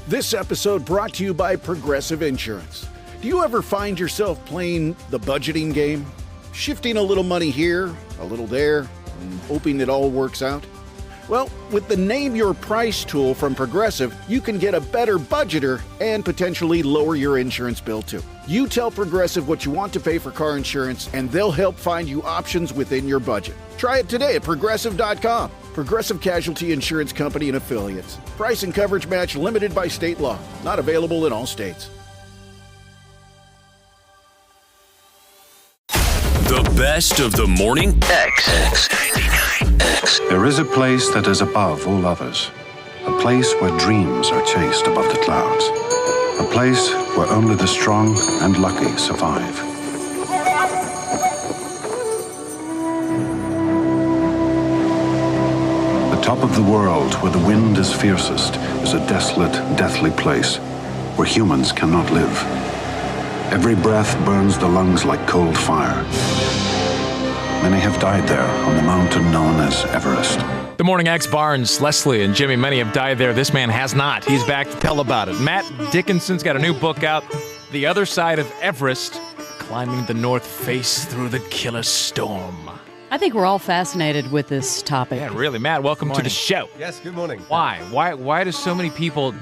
This episode brought to you by Progressive Insurance. Do you ever find yourself playing the budgeting game? Shifting a little money here, a little there, and hoping it all works out? Well, with the Name Your Price tool from Progressive, you can get a better budgeter and potentially lower your insurance bill too. You tell Progressive what you want to pay for car insurance, and they'll help find you options within your budget. Try it today at Progressive.com. Progressive Casualty Insurance Company and Affiliates. Price and coverage match limited by state law. Not available in all states. The best of the morning X. There is a place that is above all others. A place where dreams are chased above the clouds. A place where only the strong and lucky survive. The top of the world, where the wind is fiercest, is a desolate, deathly place where humans cannot live. Every breath burns the lungs like cold fire. Many have died there on the mountain known as Everest. The Morning X, Barnes, Leslie, and Jimmy, many have died there. This man has not. He's back to tell about it. Matt Dickinson's got a new book out, The Other Side of Everest, Climbing the North Face Through the Killer Storm. I think we're all fascinated with this topic. Yeah, really. Matt, welcome to the show. Yes, good morning. Why? Why do so many people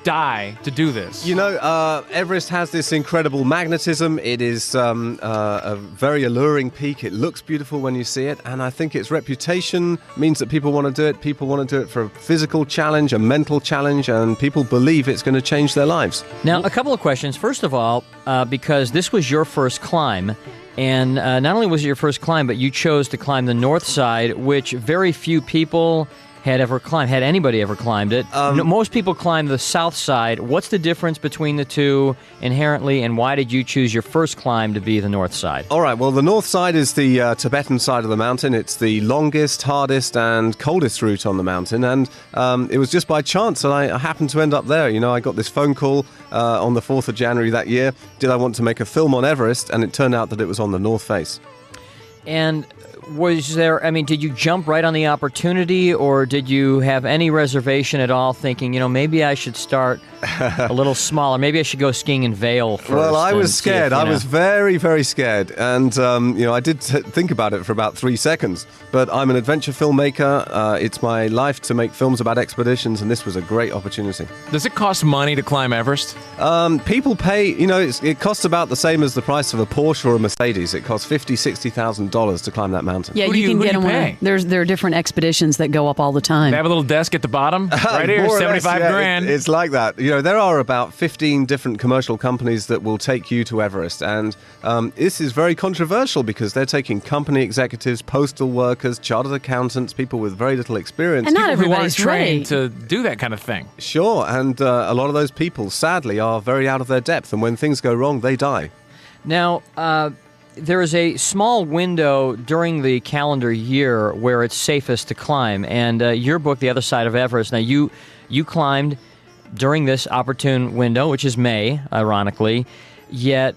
die to do this? You know, Everest has this incredible magnetism. It is a very alluring peak. It looks beautiful when you see it, and I think its reputation means that people want to do it. People want to do it for a physical challenge, a mental challenge, and people believe it's going to change their lives. Now, a couple of questions. First of all, because this was your first climb, and not only was it your first climb, but you chose to climb the north side, which very few people had anybody ever climbed it. Most people climb the south side. What's the difference between the two inherently, and why did you choose your first climb to be the north side? All right, well, the north side is the Tibetan side of the mountain. It's the longest, hardest, and coldest route on the mountain, and it was just by chance that I happened to end up there. You know, I got this phone call on the 4th of January that year. Did I want to make a film on Everest? And it turned out that it was on the north face. And was there, did you jump right on the opportunity, or did you have any reservation at all, thinking, maybe I should start a little smaller, maybe I should go skiing in Vail first? Well, I was scared. I was very, very scared. And, I did think about it for about 3 seconds. But I'm an adventure filmmaker. It's my life to make films about expeditions, and this was a great opportunity. Does it cost money to climb Everest? People pay, it costs about the same as the price of a Porsche or a Mercedes. It costs $50,000, $60,000 to climb that mountain. Yeah, you can get them on. There are different expeditions that go up all the time. They have a little desk at the bottom, right here, 75 grand. It's like that. There are about 15 different commercial companies that will take you to Everest, and this is very controversial because they're taking company executives, postal workers, chartered accountants, people with very little experience. And not people who aren't everybody's trained ready to do that kind of thing. Sure, and a lot of those people, sadly, are very out of their depth, and when things go wrong, they die. Now, there is a small window during the calendar year where it's safest to climb, and your book, The Other Side of Everest, now you climbed during this opportune window, which is May, ironically, yet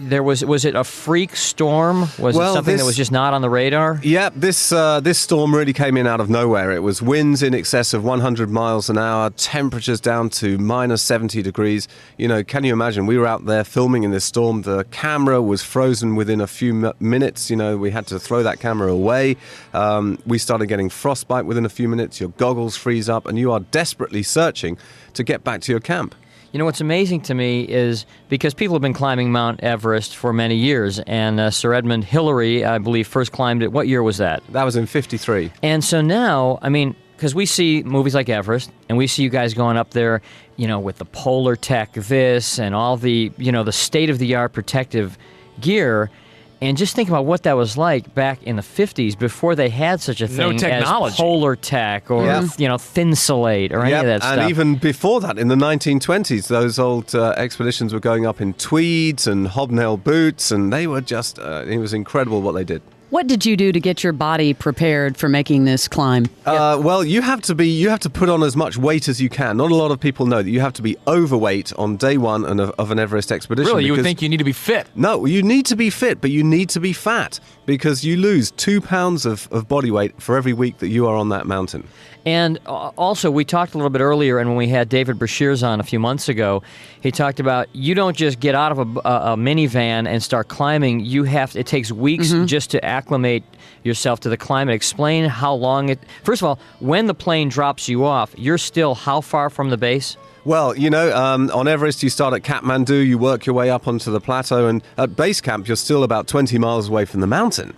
was it a freak storm? Was it something that was just not on the radar? Yeah, this storm really came in out of nowhere. It was winds in excess of 100 miles an hour, temperatures down to minus 70 degrees. Can you imagine? We were out there filming in this storm. The camera was frozen within a few minutes. We had to throw that camera away. We started getting frostbite within a few minutes. Your goggles freeze up, and you are desperately searching to get back to your camp. What's amazing to me is because people have been climbing Mount Everest for many years, and Sir Edmund Hillary, I believe, first climbed it. What year was that? That was in 53. And so now, because we see movies like Everest, and we see you guys going up there, with the polar tech, and all the, the state-of-the-art protective gear. And just think about what that was like back in the 50s before they had such a thing as polar tech or, Thinsulate or any of that stuff. And even before that, in the 1920s, those old expeditions were going up in tweeds and hobnail boots, and they were just, it was incredible what they did. What did you do to get your body prepared for making this climb? Well, you have to put on as much weight as you can. Not a lot of people know that you have to be overweight on day one of an Everest expedition. Really? You would think you need to be fit. No, you need to be fit, but you need to be fat because you lose 2 pounds of body weight for every week that you are on that mountain. And also, we talked a little bit earlier, and when we had David Brashears on a few months ago, he talked about you don't just get out of a minivan and start climbing. It takes weeks just to acclimate yourself to the climate. Explain how long First of all, when the plane drops you off, you're still how far from the base? Well, on Everest, you start at Kathmandu, you work your way up onto the plateau, and at base camp, you're still about 20 miles away from the mountain.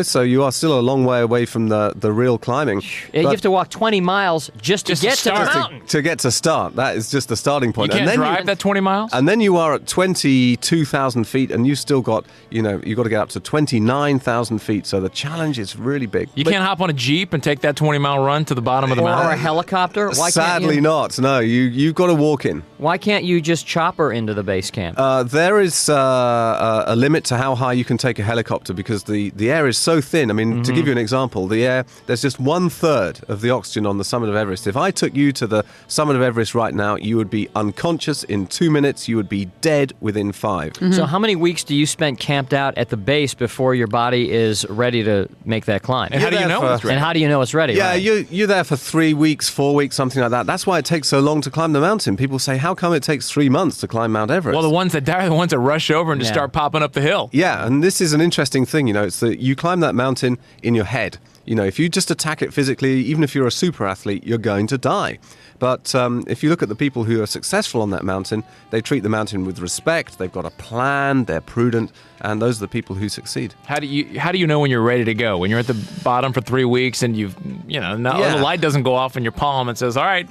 So you are still a long way away from the real climbing. You have to walk 20 miles just to get to the mountain. To get to start. That is just the starting point. You can't drive that 20 miles? And then you are at 22,000 feet, and you've still got, you've got to get up to 29,000 feet. So the challenge is really big. You can't hop on a Jeep and take that 20-mile run to the bottom of the mountain? Or a helicopter? Sadly not. No, you've got to walk in. Why can't you just chopper into the base camp? There is a limit to how high you can take a helicopter because the air is so thin. I mean, to give you an example, there's just 1/3 of the oxygen on the summit of Everest. If I took you to the summit of Everest right now, you would be unconscious in 2 minutes. You would be dead within 5. So how many weeks do you spend camped out at the base before your body is ready to make that climb? And how do you know it's ready? And how do you know it's ready? Yeah, right? you're there for 3 weeks, 4 weeks, something like that. That's why it takes so long to climb the mountain. People say, how come it takes 3 months to climb Mount Everest? Well, the ones that die are the ones that rush over and just start popping up the hill. Yeah, and this is an interesting thing, it's that you climb that mountain in your head. If you just attack it physically, even if you're a super athlete, you're going to die. But if you look at the people who are successful on that mountain, they treat the mountain with respect, they've got a plan, they're prudent, and those are the people who succeed. How do you know when you're ready to go? When you're at the bottom for 3 weeks and the light doesn't go off in your palm and says, all right.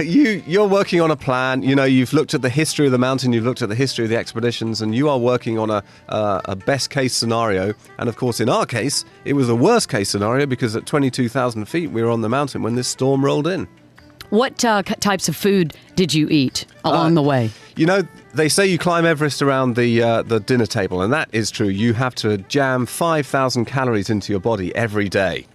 You're working on a plan. You've looked at the history of the mountain, you've looked at the history of the expeditions, and you are working on a best case scenario. And of course, in our case, it was a worst case scenario because at 22,000 feet, we were on the mountain when this storm rolled in. What types of food did you eat along the way? They say you climb Everest around the dinner table, and that is true. You have to jam 5,000 calories into your body every day.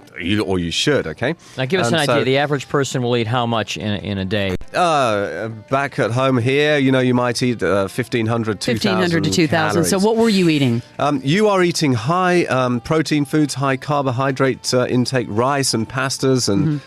Or you should, okay? Now give us an idea. The average person will eat how much in a day? Back at home here, you might eat 1,500 to 2,000 So what were you eating? You are eating high protein foods, high carbohydrate intake, rice and pastas and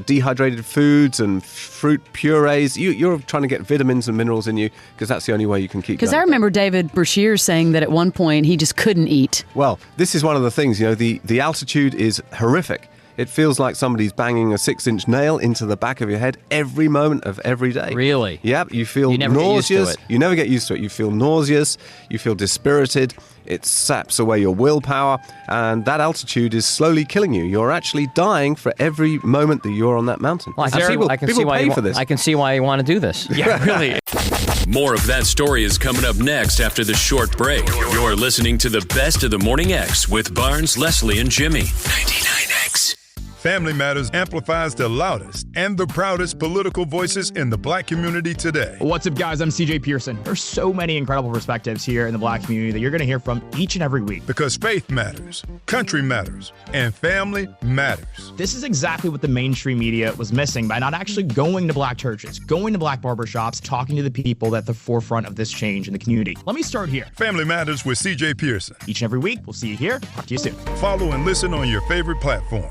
dehydrated foods and fruit purees. You're trying to get vitamins and minerals in you because that's the only way you can keep going. Because I remember David Brashears saying that at one point he just couldn't eat. Well, this is one of the things, the altitude is horrific. It feels like somebody's banging a 6-inch nail into the back of your head every moment of every day. Really? Yep. You feel nauseous. You never get used to it. You feel nauseous. You feel dispirited. It saps away your willpower. And that altitude is slowly killing you. You're actually dying for every moment that you're on that mountain. Well, people pay for this. I can see why you want to do this. Yeah, really. More of that story is coming up next after the short break. You're listening to the Best of the Morning X with Barnes, Leslie, and Jimmy. 99X. Family Matters amplifies the loudest and the proudest political voices in the Black community today. What's up, guys? I'm CJ Pearson. There's so many incredible perspectives here in the Black community that you're going to hear from each and every week. Because faith matters, country matters, and family matters. This is exactly what the mainstream media was missing by not actually going to Black churches, going to Black barbershops, talking to the people at the forefront of this change in the community. Let me start here. Family Matters with CJ Pearson. Each and every week. We'll see you here. Talk to you soon. Follow and listen on your favorite platform.